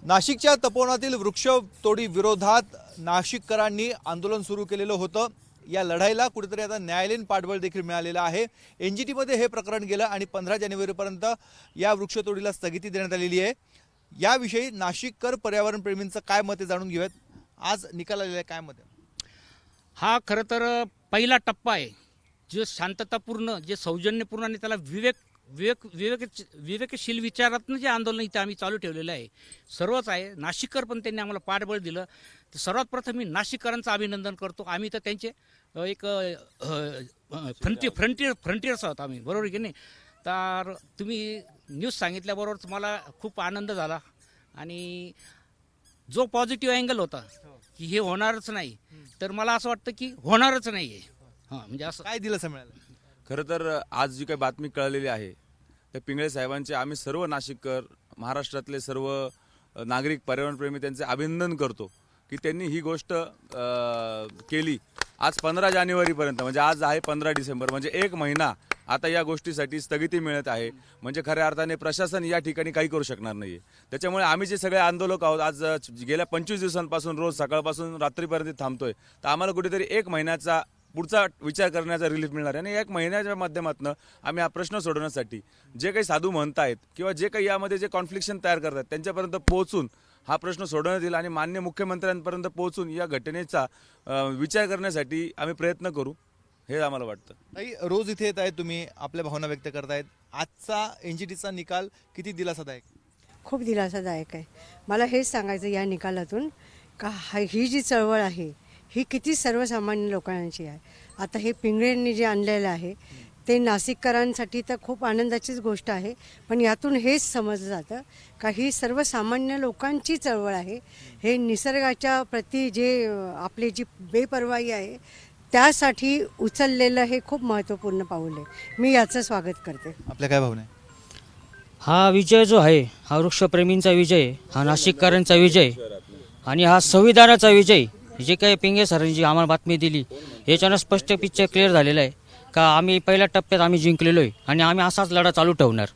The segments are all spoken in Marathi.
नाशिकच्या तपोवनातील वृक्षतोडी विरोधात नाशिककरांनी आंदोलन सुरू केलेलं होतं। या लढाईला कुठेतरी आता न्यायालयीन पाठबळ देखील मिळालेलं आहे। एनजीटी मध्ये हे प्रकरण गेलं आणि 15 जानेवारीपर्यंत या वृक्षतोडीला स्थगिती देण्यात आलेली आहे। याविषयी नाशिककर पर्यावरण प्रेमींचं काय मत आहे जाणून घेऊयात। आज निकाल आलेला काय मत आहे? हा खरं तर पहिला टप्पा आहे, जे शांततापूर्ण, जे सौजन्यपूर्ण आणि त्याला विवेकशील विचारातनं जे आंदोलन इथे आम्ही चालू ठेवलेलं आहे सर्वच आहे। नाशिककर पण त्यांनी आम्हाला पाठबळ दिलं। तर सर्वात प्रथम मी नाशिककरांचं अभिनंदन करतो। आम्ही तर त्यांचे एक फ्रंटियर्स आहोत आम्ही, बरोबर की नाही? तर तुम्ही न्यूज सांगितल्याबरोबरच मला खूप आनंद झाला आणि जो पॉझिटिव्ह अँगल होता की हे होणारच नाही, तर मला असं वाटतं की होणारच नाही आहे। हां, म्हणजे असं काय दिलं मिळालं? खरं तर आज जी काही बातमी कळलेली आहे त्या पिंगळे साहेबांचे आम्ही सर्व नाशिककर, महाराष्ट्रातले सर्व नागरिक, पर्यावरणप्रेमी त्यांचे अभिनंदन करतो की त्यांनी ही गोष्ट केली। आज 15 जानेवारीपर्यंत, म्हणजे आज आहे 15 डिसेंबर, म्हणजे एक महिना आता या गोष्टीसाठी स्थगिती मिळत आहे। म्हणजे खऱ्या अर्थाने प्रशासन या ठिकाणी काही करू शकणार नाही। त्याच्यामुळे आम्ही जे सगळे आंदोलक आहोत, आज गेल्या 25 दिवसांपासून रोज सकाळपासून रात्रीपर्यंत थांबतोय, तर आम्हाला कुठेतरी एक महिन्याचा पुढचा विचार करण्याचा रिलीफ मिळणार आहे। आणि एक महिन्याच्या माध्यमातून आम्ही हा प्रश्न सोडवण्यासाठी जे काही साधू म्हणतायत किंवा जे काही यामध्ये जे कॉन्फ्लिक्शन तयार करतात त्यांच्यापर्यंत पोहोचून हा प्रश्न सोडवण्यात येईल आणि माननीय मुख्यमंत्र्यांपर्यंत पोहोचून या घटनेचा विचार करण्यासाठी आम्ही प्रयत्न करू, हे आम्हाला वाटतं। ताई, रोज इथे येत आहे, तुम्ही आपल्या भावना व्यक्त करतायत। आजचा एनजीटीचा निकाल किती दिलासादायक? खूप दिलासादायक आहे। मला हेच सांगायचं या निकालातून का ही जी चळवळ आहे ही किती सर्वसामान्य लोकांची आहे। आता हे पिंगळेंनी जे आणलेलं आहे ते नाशिककरांसाठी तर खूप आनंदाचीच गोष्ट आहे, पण यातून हेच समजलं जातं का ही सर्वसामान्य लोकांची चळवळ आहे। हे निसर्गाच्या प्रती जे आपली जी बेपर्वाई आहे त्यासाठी उचललेलं हे खूप महत्त्वपूर्ण पाऊल आहे। मी याचं स्वागत करते। आपल्या काय भावना आहे? हा विजय जो आहे हा वृक्षप्रेमींचा विजय, हा नाशिककरांचा विजय आणि हा संविधानाचा विजय। जे काही पिंगे सरांनी जी आम्हाला बातमी दिली याच्यानं स्पष्ट पिक्चर क्लिअर झालेलं आहे का आम्ही पहिल्या टप्प्यात आम्ही जिंकलेलो आहे आणि आम्ही असाच लढा चालू ठेवणार।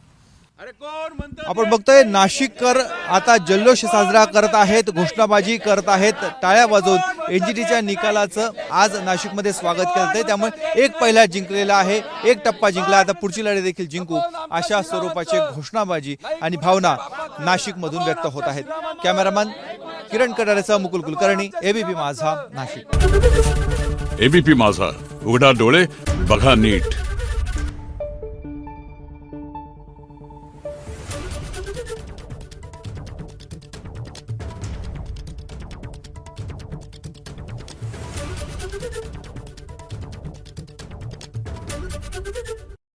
आपण बघतोय नाशिककर आता जल्लोष साजरा करत आहेत, घोषणाबाजी करत आहेत, टाळ्या वाजवून एनजीटीच्या निकालाचं आज नाशिकमध्ये स्वागत करत। त्यामुळे एक पहिला जिंकलेला आहे, एक टप्पा जिंकला, आता पुढची लढाई देखील जिंकू अशा स्वरूपाची घोषणाबाजी आणि भावना नाशिकमधून व्यक्त होत आहेत। कॅमेरामॅन किरण कटारेसह मुकुल कुलकर्णी, एबीपी माझा, नाशिक। एबीपी माझा, उघडा डोळे बघा नीट।